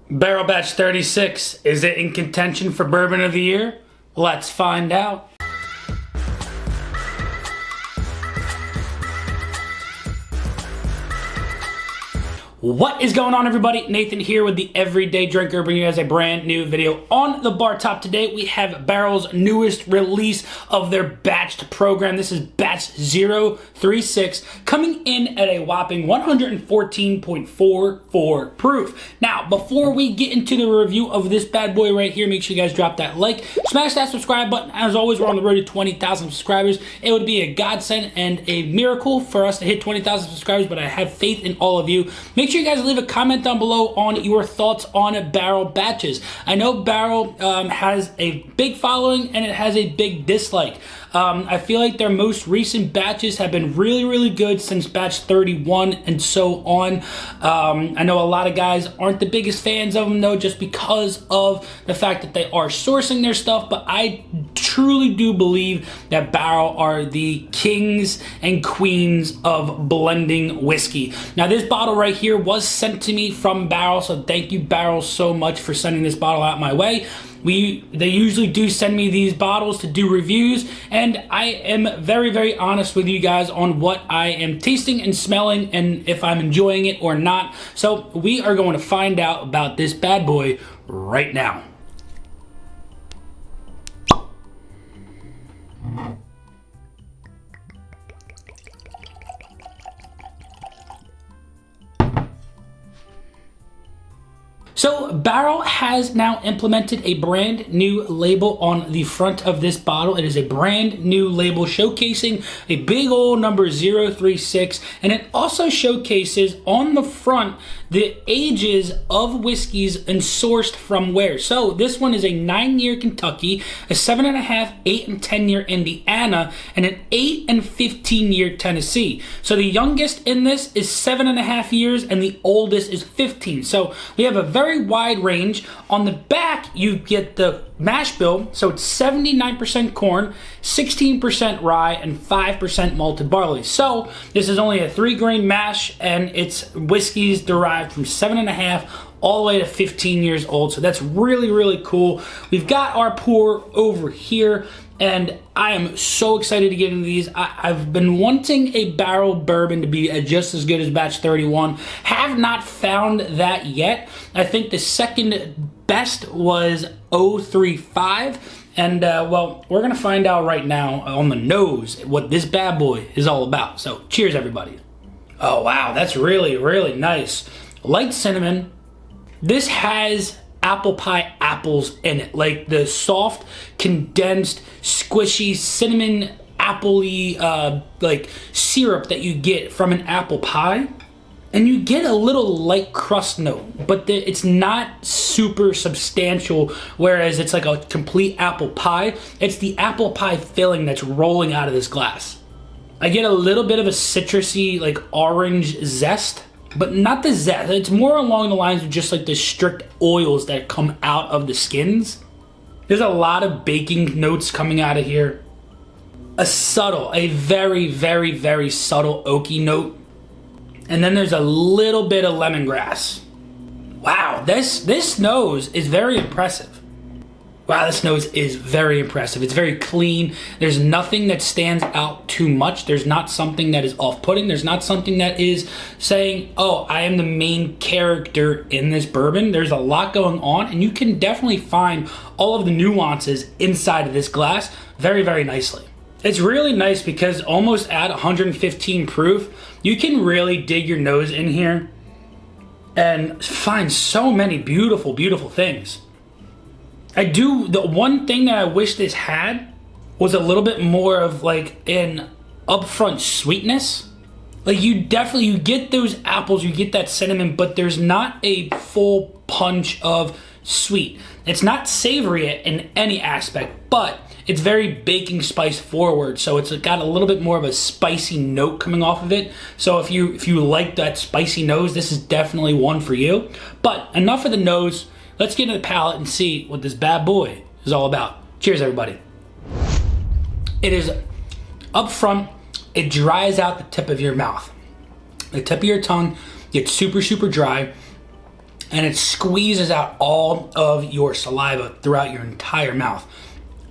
Barrel Batch 36, is it in contention for Bourbon of the Year? Let's find out. What is going on, everybody? Nathan here with the Everyday Drinker, bringing you guys a brand new video on the bar top. Today we have Barrell's newest release of their batched program. This is batch 036, coming in at a whopping 114.44 proof. Now, before we get into the review of this bad boy right here, make sure you guys drop that like, smash that subscribe button. As always, we're on the road to 20,000 subscribers. It would be a godsend and a miracle for us to hit 20,000 subscribers, but I have faith in all of you. Make sure you guys leave a comment down below on your thoughts on Barrell batches. I know Barrell has a big following and it has a big dislike. I feel like their most recent batches have been really good since batch 31 and so on. I know a lot of guys aren't the biggest fans of them though, just because of the fact that they are sourcing their stuff, but I truly do believe that Barrell are the kings and queens of blending whiskey. Now, this bottle right here was sent to me from Barrell, so thank you, Barrell, so much for sending this bottle out my way. They usually do send me these bottles to do reviews, and I am very honest with you guys on what I am tasting and smelling and if I'm enjoying it or not. So we are going to find out about this bad boy right now. So Barrell has now implemented a brand new label on the front of this bottle. It is a brand new label showcasing a big old number 036, and it also showcases on the front the ages of whiskeys and sourced from where. So this one is a 9-year Kentucky, a 7.5, 8 and 10-year Indiana, and an 8 and 15-year Tennessee. So the youngest in this is 7.5 years and the oldest is 15. So we have a very wide range. On the back, you get the mash bill, so it's 79% corn, 16% rye, and 5% malted barley. So this is only a 3-grain mash, and it's whiskeys derived from 7.5 all the way to 15 years old. So that's really cool. We've got our pour over here, and I am so excited to get into these. I've been wanting a Barrell bourbon to be just as good as batch 31. Have not found that yet. I think the second best was 035. And well, we're gonna find out right now on the nose what this bad boy is all about. So cheers, everybody. Oh wow, that's really nice. Light cinnamon. This has apple pie apples in it, like the soft, condensed, squishy, cinnamon, appley, like syrup that you get from an apple pie. And you get a little light crust note, but it's not super substantial, whereas it's like a complete apple pie. It's the apple pie filling that's rolling out of this glass. I get a little bit of a citrusy, like orange zest, but not the zest. It's more along the lines of just like the strict oils that come out of the skins. There's a lot of baking notes coming out of here. A very subtle oaky note. And then there's a little bit of lemongrass. Wow, this nose is very impressive. Wow, this nose is very impressive. It's very clean. There's nothing that stands out too much. There's not something that is off-putting. There's not something that is saying, oh, I am the main character in this bourbon. There's a lot going on, and you can definitely find all of the nuances inside of this glass very nicely. It's really nice because almost at 115 proof, you can really dig your nose in here and find so many beautiful things. The one thing that I wish this had was a little bit more of like an upfront sweetness. Like you get those apples, you get that cinnamon, but there's not a full punch of sweet. It's not savory in any aspect, but it's very baking spice forward, so it's got a little bit more of a spicy note coming off of it. So if you like that spicy nose, this is definitely one for you. But enough of the nose. Let's get into the palate and see what this bad boy is all about. Cheers, everybody. It is up front, it dries out the tip of your mouth. The tip of your tongue gets super dry. and it squeezes out all of your saliva throughout your entire mouth.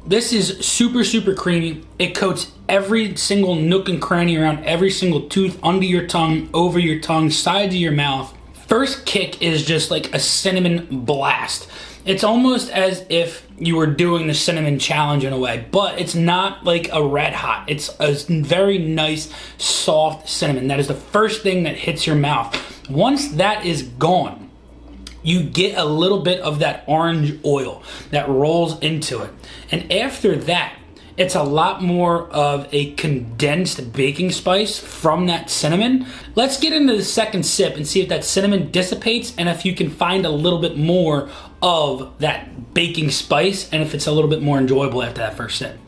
This is super, super creamy. It coats every single nook and cranny around every single tooth, under your tongue, over your tongue, sides of your mouth. First kick is just like a cinnamon blast. It's almost as if you were doing the cinnamon challenge in a way, but it's not like a red hot. It's a very nice, soft cinnamon. That is the first thing that hits your mouth. Once that is gone, you get a little bit of that orange oil that rolls into it. And after that, it's a lot more of a condensed baking spice from that cinnamon. Let's get into the second sip and see if that cinnamon dissipates and if you can find a little bit more of that baking spice and if it's a little bit more enjoyable after that first sip.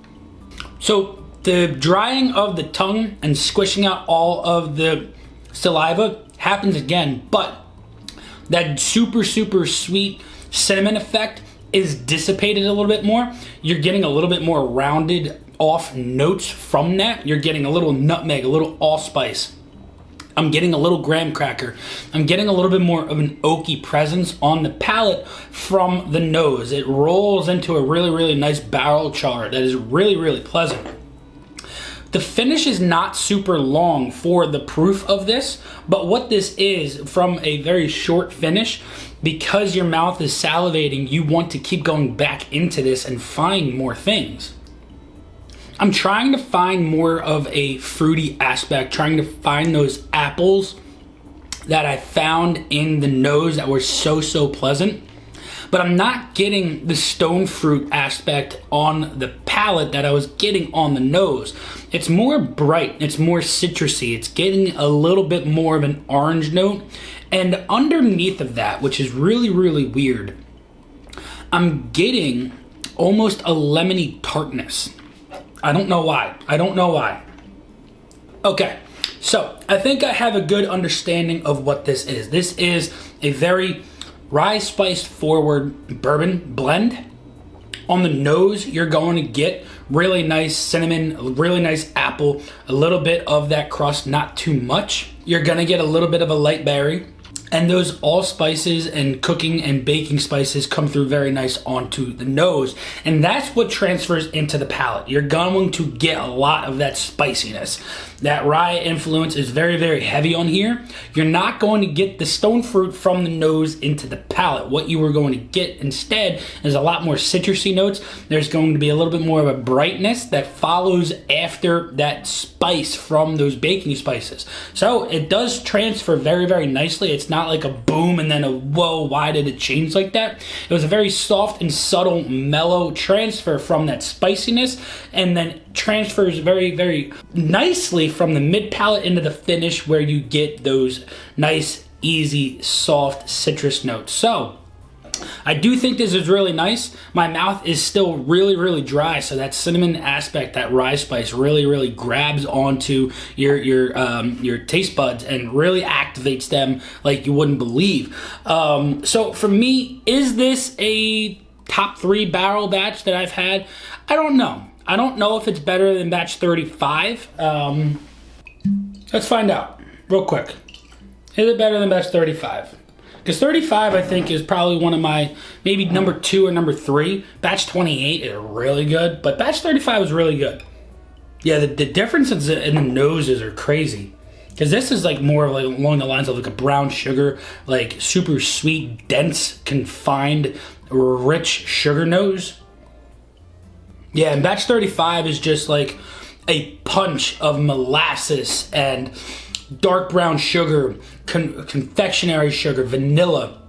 So the drying of the tongue and squishing out all of the saliva happens again, but that super, super sweet cinnamon effect is dissipated a little bit more. You're getting a little bit more rounded off notes from that. You're getting a little nutmeg, a little allspice. I'm getting a little graham cracker. I'm getting a little bit more of an oaky presence on the palate from the nose. It rolls into a really, really nice barrel char that is really, really pleasant. The finish is not super long for the proof of this, but what this is from a very short finish, because your mouth is salivating, you want to keep going back into this and find more things. I'm trying to find more of a fruity aspect, trying to find those apples that I found in the nose that were so, so pleasant. But I'm not getting the stone fruit aspect on the palate that I was getting on the nose. It's more bright, it's more citrusy, it's getting a little bit more of an orange note. And underneath of that, which is really, really weird, I'm getting almost a lemony tartness. I don't know why. Okay, so I think I have a good understanding of what this is. This is a very rye spice forward bourbon blend. On the nose, you're going to get really nice cinnamon, really nice apple, a little bit of that crust, not too much. You're gonna get a little bit of a light berry, and those allspices and cooking and baking spices come through very nice onto the nose, and that's what transfers into the palate. You're going to get a lot of that spiciness. That rye influence is very, very heavy on here. You're not going to get the stone fruit from the nose into the palate. What you are going to get instead is a lot more citrusy notes. There's going to be a little bit more of a brightness that follows after that spice from those baking spices. So it does transfer very, very nicely. It's not like a boom and then a whoa, why did it change like that? It was a very soft and subtle, mellow transfer from that spiciness, and then transfers very, very nicely from the mid palate into the finish, where you get those nice, easy, soft citrus notes. So I do think this is really nice. My mouth is still really, really dry, so that cinnamon aspect, that rye spice, really, really grabs onto your taste buds and really activates them like you wouldn't believe. So for me, is this a top 3 barrel batch that I've had? I don't know. I don't know if it's better than batch 35. Let's find out real quick. Is it better than batch 35? Because 35, I think, is probably one of my, maybe number 2 or number 3. Batch 28 is really good, but batch 35 is really good. Yeah, the differences in the noses are crazy. Because this is like more of like along the lines of like a brown sugar, like super sweet, dense, confined, rich sugar nose. Yeah, and batch 35 is just like a punch of molasses and dark brown sugar, confectionery sugar, vanilla.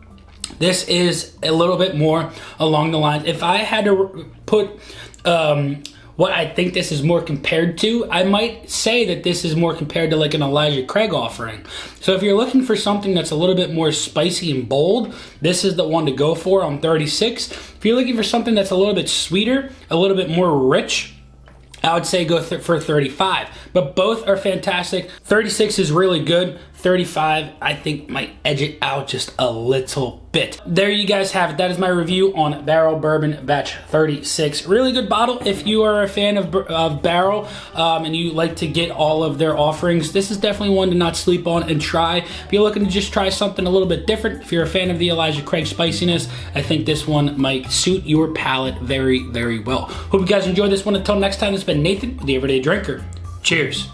This is a little bit more along the lines. If I had to put what I think this is more compared to, I might say that this is more compared to like an Elijah Craig offering. So if you're looking for something that's a little bit more spicy and bold, this is the one to go for on 36. If you're looking for something that's a little bit sweeter, a little bit more rich, I would say go for 35, but both are fantastic. 36 is really good. 35, I think might edge it out just a little bit. There you guys have it. That is my review on Barrell Bourbon Batch 36. Really good bottle if you are a fan of Barrell and you like to get all of their offerings. This is definitely one to not sleep on and try. If you're looking to just try something a little bit different, if you're a fan of the Elijah Craig spiciness, I think this one might suit your palate very, very well. Hope you guys enjoyed this one. Until next time, it's been Nathan, the Everyday Drinker. Cheers.